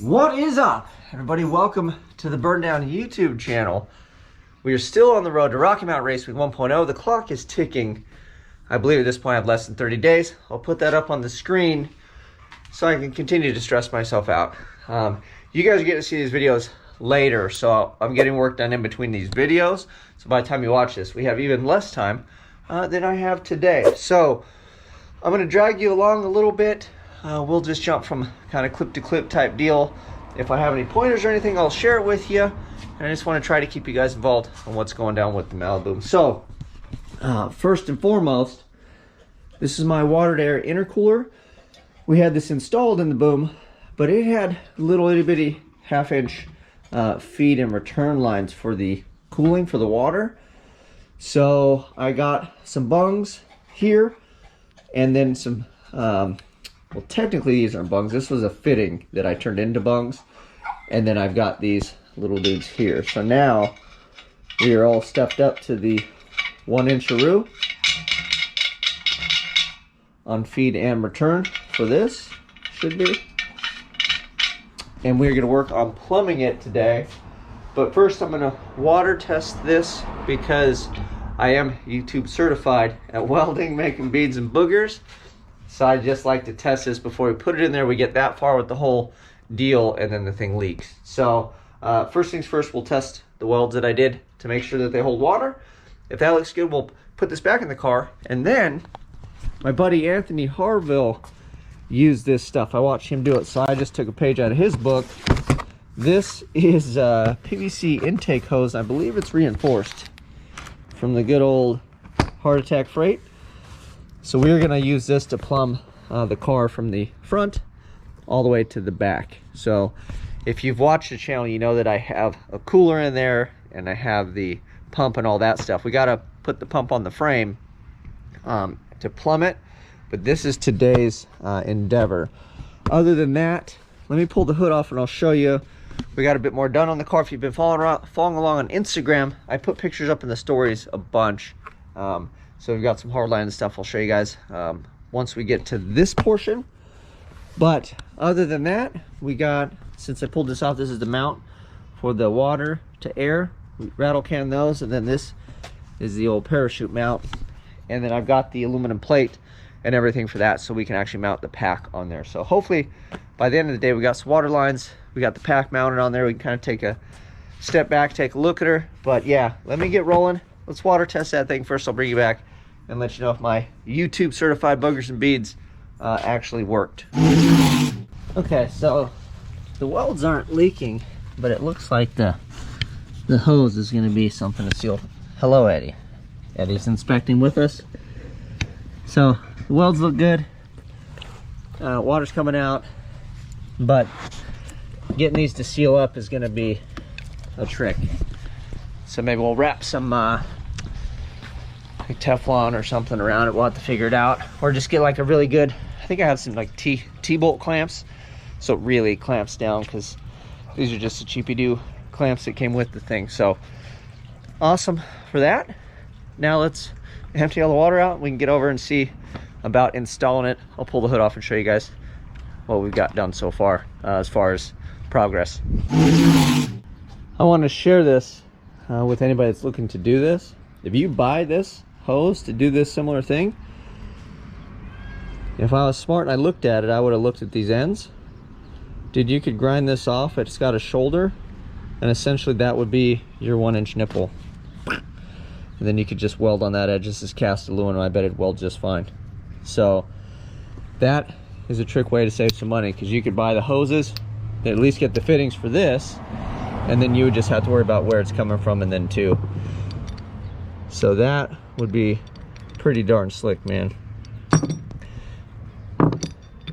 What is up, everybody? Welcome to the Burndown YouTube channel. We are still on the road to Rocky Mountain Race Week 1.0. The clock is ticking. I believe at this point I have less than 30 days. I'll put that up on the screen so I can continue to stress myself out. You guys are getting to see these videos later, so I'm getting work done in between these videos. So by the time you watch this, we have even less time than I have today. So I'm going to drag you along a little bit. We'll just jump from kind of clip to clip type deal. If I have any pointers or anything, I'll share it with you. And I just want to try to keep you guys involved on what's going down with the Malibu. So first and foremost, this is my water-to-air intercooler. We had this installed in the boom, but it had little itty bitty half-inch feed and return lines for the cooling for the water. So I got some bungs here, and then some well, technically these aren't bungs. This was a fitting that I turned into bungs, and then I've got these little dudes here. So now we are all stepped up to the 1-inch-aroo on feed and return for this, should be. And we're gonna work on plumbing it today. But first I'm gonna water test this because I am YouTube certified at welding, making beads and boogers. So I just like to test this before we put it in there. We get that far with the whole deal and then the thing leaks. So first things first, we'll test the welds that I did to make sure that they hold water. If that looks good, we'll put this back in the car. And then my buddy Anthony Harville used this stuff. I watched him do it, so I just took a page out of his book. This is PVC intake hose. I believe it's reinforced from the good old Heart Attack Freight. So we're gonna use this to plumb the car from the front all the way to the back. So if you've watched the channel, you know that I have a cooler in there and I have the pump and all that stuff. We gotta put the pump on the frame to plumb it, but this is today's endeavor. Other than that, let me pull the hood off and I'll show you. We got a bit more done on the car. If you've been following along on Instagram, I put pictures up in the stories a bunch. So we've got some hardline and stuff I'll show you guys once we get to this portion. But other than that, we got, since I pulled this off, this is the mount for the water to air. We rattle can those, and then this is the old parachute mount. And then I've got the aluminum plate and everything for that, so we can actually mount the pack on there. So hopefully by the end of the day, we got some water lines, we got the pack mounted on there. We can kind of take a step back, take a look at her. But yeah, let me get rolling. Let's water test that thing first. I'll bring you back and let you know if my YouTube certified boogers and beads actually worked. Okay, so the welds aren't leaking, but it looks like the hose is going to be something to seal. Hello, Eddie. Eddie's inspecting with us. So the welds look good. Water's coming out, but getting these to seal up is going to be a trick. So maybe we'll wrap some like Teflon or something around it. We'll have to figure it out, or just get like a really good, I think I have some like T-bolt clamps, so it really clamps down, because these are just the cheapy-doo clamps that came with the thing. So awesome for that. Now let's empty all the water out. We can get over and see about installing it. I'll pull the hood off and show you guys what we've got done so far as progress. I want to share this with anybody that's looking to do this. If you buy this hose to do this similar thing, if I was smart and I looked at it, I would have looked at these ends. Dude, you could grind this off. It's got a shoulder, and essentially that would be your 1-inch nipple. And then you could just weld on that edge. This is cast aluminum. I bet it'd weld just fine. So that is a trick way to save some money, because you could buy the hoses, at least get the fittings for this, and then you would just have to worry about where it's coming from and then too. So that would be pretty darn slick, man. I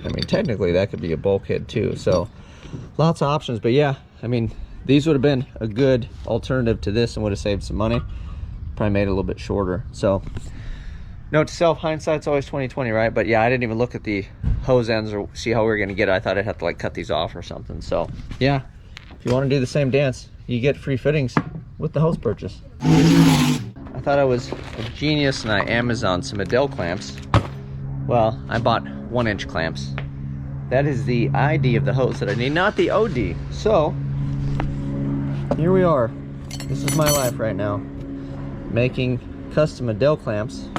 mean, technically that could be a bulkhead too. So lots of options, but yeah, I mean, these would have been a good alternative to this and would have saved some money. Probably made it a little bit shorter. So note to self, hindsight's always 20/20, right? But yeah, I didn't even look at the hose ends or see how we were gonna get it. I thought I'd have to like cut these off or something. So yeah, if you want to do the same dance, you get free fittings with the hose purchase. I thought I was a genius and I Amazoned some Adele clamps. Well, I bought 1-inch clamps that is the ID of the hose that I need, not the OD. So here we are. This is my life right now, making custom Adele clamps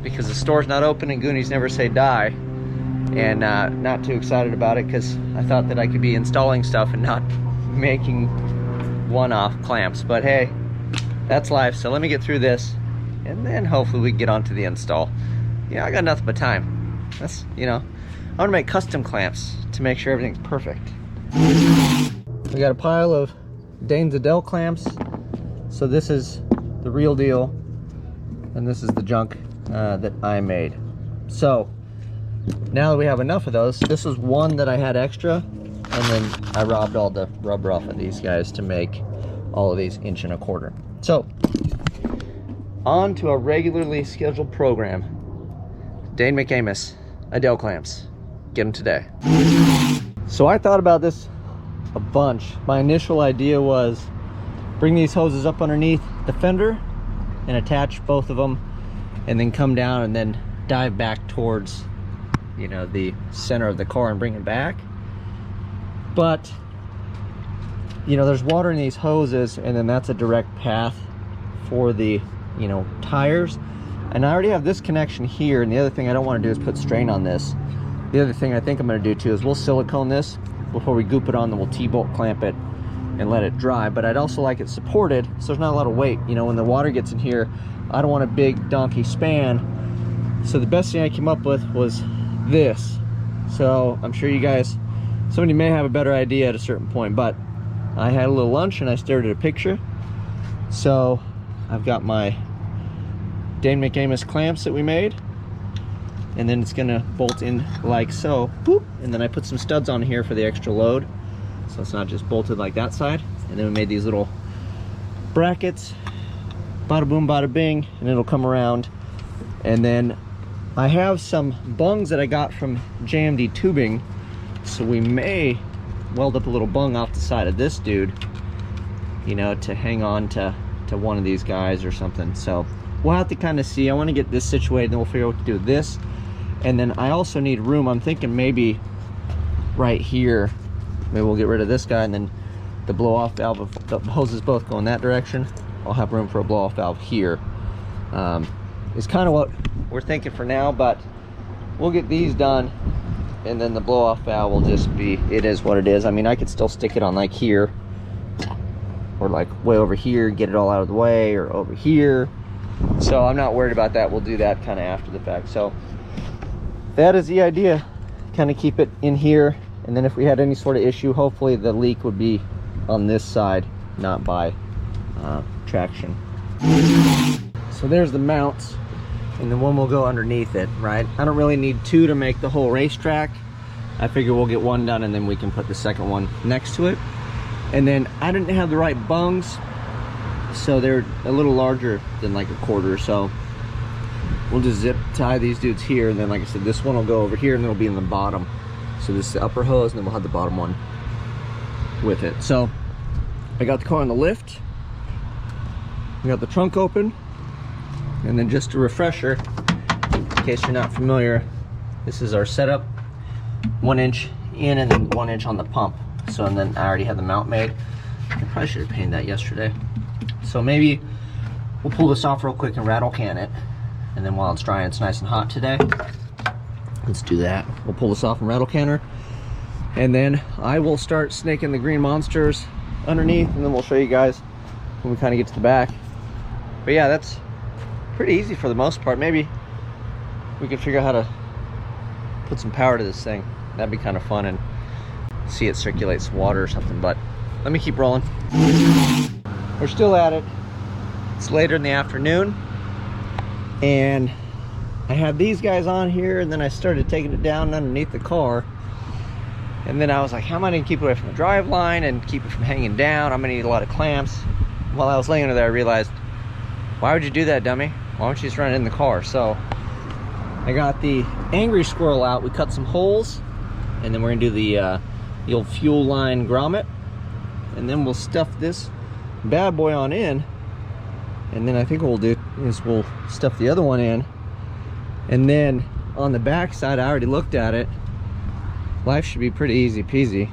because the store's not open and Goonies never say die. And not too excited about it because I thought that I could be installing stuff and not making one-off clamps. But hey, that's life. So let me get through this and then hopefully we can get on to the install. Yeah, I got nothing but time. That's, you know, I want to make custom clamps to make sure everything's perfect. We got a pile of Dane's Adele clamps. So this is the real deal and this is the junk that I made. So now that we have enough of those, this is one that I had extra, and then I robbed all the rubber off of these guys to make all of these 1.25 inch. So, on to a regularly scheduled program. Dane McAmis, Adele clamps. Get them today. So I thought about this a bunch. My initial idea was bring these hoses up underneath the fender and attach both of them, and then come down and then dive back towards, you know, the center of the car and bring it back. But you know, there's water in these hoses, and then that's a direct path for the, you know, tires. And I already have this connection here, and the other thing I don't want to do is put strain on this. The other thing I think I'm going to do too is we'll silicone this before we goop it on, then we'll T-bolt clamp it and let it dry. But I'd also like it supported so there's not a lot of weight. You know, when the water gets in here, I don't want a big donkey span. So the best thing I came up with was this. So I'm sure you guys, somebody may have a better idea at a certain point, but I had a little lunch and I stared at a picture. So I've got my Dane McAmis clamps that we made, and then it's gonna bolt in like so, boop, and then I put some studs on here for the extra load, so it's not just bolted like that side. And then we made these little brackets, bada boom bada bing, and it'll come around. And then I have some bungs that I got from JMD Tubing, so we may weld up a little bung off the side of this dude, you know, to hang on to one of these guys or something. So we'll have to kind of see. I want to get this situated, then we'll figure out what to do with this. And then I also need room. I'm thinking maybe right here, maybe we'll get rid of this guy, and then the blow-off valve, if the hoses both go in that direction, I'll have room for a blow-off valve here. Is kind of what we're thinking for now, but we'll get these done, and then the blow-off valve will just be, it is what it is. I mean, I could still stick it on like here, or like way over here, get it all out of the way, or over here. So I'm not worried about that. We'll do that kind of after the fact. So that is the idea, kind of keep it in here, and then if we had any sort of issue, hopefully the leak would be on this side, not by traction. So there's the mounts, and then one will go underneath it, right? I don't really need two to make the whole racetrack. I figure we'll get one done and then we can put the second one next to it. And then I didn't have the right bungs, so they're a little larger than like a quarter, so we'll just zip tie these dudes here, and then like I said, this one will go over here and it'll be in the bottom. So this is the upper hose, and then we'll have the bottom one with it. So I got the car on the lift, we got the trunk open, and then just a refresher, in case you're not familiar, this is our setup, 1 inch in and then 1 inch on the pump. So, and then I already had the mount made. I probably should have painted that yesterday. So maybe we'll pull this off real quick and rattle can it, and then while it's drying, it's nice and hot today, let's do that. We'll pull this off and rattle can her, and then I will start snaking the green monsters underneath, and then we'll show you guys when we kind of get to the back. But yeah, that's pretty easy for the most part. Maybe we can figure out how to put some power to this thing. That'd be kind of fun, and see it circulate some water or something. But let me keep rolling. We're still at it. It's later in the afternoon, and I had these guys on here, and then I started taking it down underneath the car, and then I was like, how am I gonna keep it away from the drive line and keep it from hanging down? I'm gonna need a lot of clamps. While I was laying under there, I realized, why would you do that, dummy? Why don't you just run it in the car? So I got the Angry Squirrel out. We cut some holes, and then we're gonna do the old fuel line grommet, and then we'll stuff this bad boy on in, and then I think what we'll do is we'll stuff the other one in, and then on the back side, I already looked at it, life should be pretty easy peasy,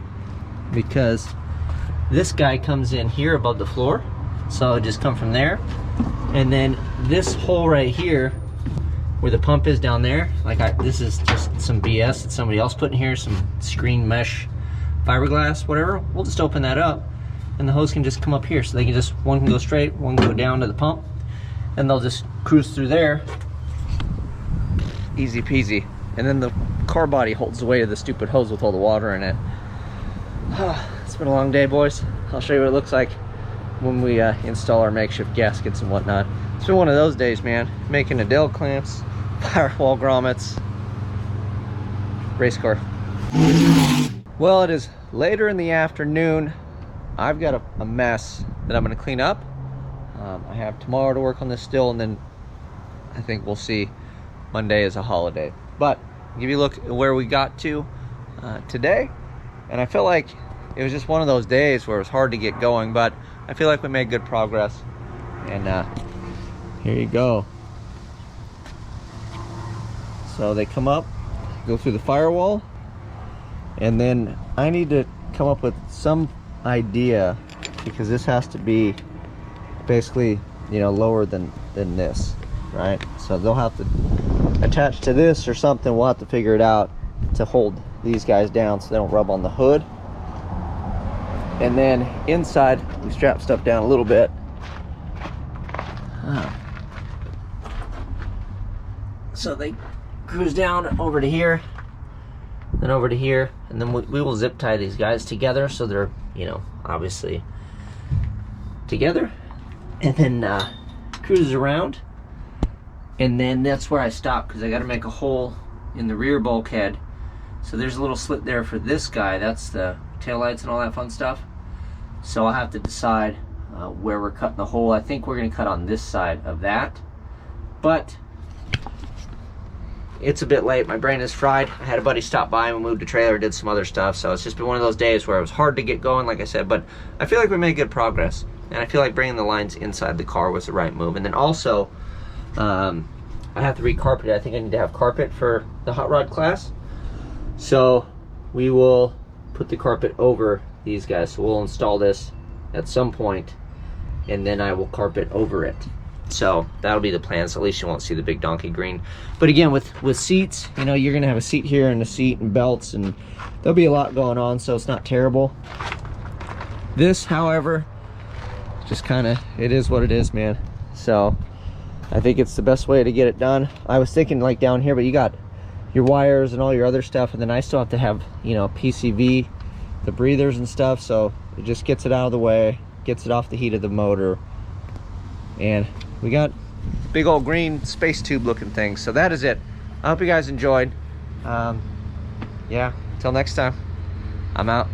because this guy comes in here above the floor, so it just come from there, and then this hole right here where the pump is down there, this is just some BS that somebody else put in here, some screen mesh fiberglass, whatever. We'll just open that up and the hose can just come up here, so they can just, one can go straight, one can go down to the pump, and they'll just cruise through there, easy peasy. And then the car body holds the weight of the stupid hose with all the water in it. It's been a long day, boys. I'll show you what it looks like when we install our makeshift gaskets and whatnot. It's been one of those days, man. Making Adele clamps, firewall grommets, race car. Well, it is later in the afternoon. I've got a mess that I'm gonna clean up. I have tomorrow to work on this still, and then I think we'll see Monday as a holiday. But I'll give you a look at where we got to today. And I feel like it was just one of those days where it was hard to get going, but I feel like we made good progress. And here you go. So they come up, go through the firewall, and then I need to come up with some idea, because this has to be basically, you know, lower than this, right? So they'll have to attach to this or something. We'll have to figure it out to hold these guys down so they don't rub on the hood. And then inside we strap stuff down a little bit. So they cruise down over to here, then over to here, and then we will zip tie these guys together so they're, you know, obviously together, and then cruises around. And then that's where I stop, because I got to make a hole in the rear bulkhead. So there's a little slit there for this guy. That's the taillights and all that fun stuff. So I'll have to decide where we're cutting the hole. I think we're going to cut on this side of that. But it's a bit late. My brain is fried. I had a buddy stop by and we moved the trailer, did some other stuff. So it's just been one of those days where it was hard to get going, like I said. But I feel like we made good progress. And I feel like bringing the lines inside the car was the right move. And then also, I have to recarpet it. I think I need to have carpet for the hot rod class. So we will put the carpet over these guys. So we'll install this at some point, and then I will carpet over it. So that'll be the plan. So at least you won't see the big donkey green. But again, with seats, you know, you're gonna have a seat here and a seat and belts, and there'll be a lot going on, so it's not terrible. This, however, just kind of, it is what it is, man. So I think it's the best way to get it done. I was thinking like down here, but you got your wires and all your other stuff, and then I still have to have, you know, PCV, the breathers and stuff, so it just gets it out of the way, gets it off the heat of the motor. And we got big old green space tube looking things. So that is it. I hope you guys enjoyed. Yeah, until next time, I'm out.